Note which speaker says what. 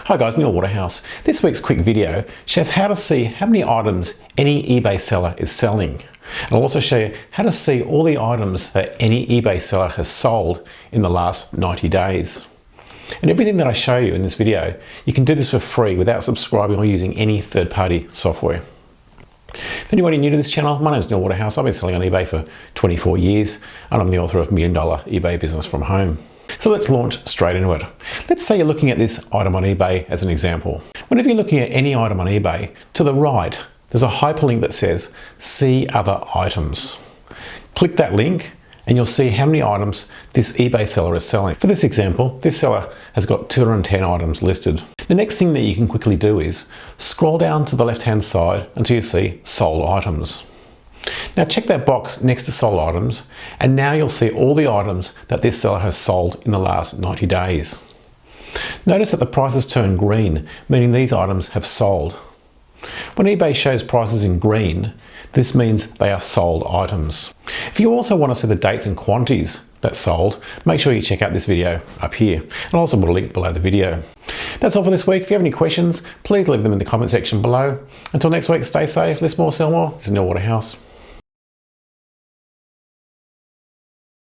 Speaker 1: Hi guys, Neil Waterhouse. This week's quick video shows how to see how many items any eBay seller is selling. And I'll also show you how to see all the items that any eBay seller has sold in the last 90 days. And everything that I show you in this video, you can do this for free without subscribing or using any third-party software. If anybody new to this channel, my name is Neil Waterhouse. I've been selling on eBay for 24 years and I'm the author of $1 Million eBay Business from Home. So let's launch straight into it. Let's say you're looking at this item on eBay as an example. Whenever you're looking at any item on eBay, to the right, there's a hyperlink that says See Other Items. Click that link and you'll see how many items this eBay seller is selling. For this example, this seller has got 210 items listed. The next thing that you can quickly do is scroll down to the left-hand side until you see Sold Items. Now check that box next to sold items and now you'll see all the items that this seller has sold in the last 90 days. Notice that the prices turn green, meaning these items have sold. When eBay shows prices in green, this means they are sold items. If you also want to see the dates and quantities that sold, make sure you check out this video up here. I'll also put a link below the video. That's all for this week. If you have any questions, please leave them in the comment section below. Until next week, stay safe, list more, sell more. This is Neil Waterhouse.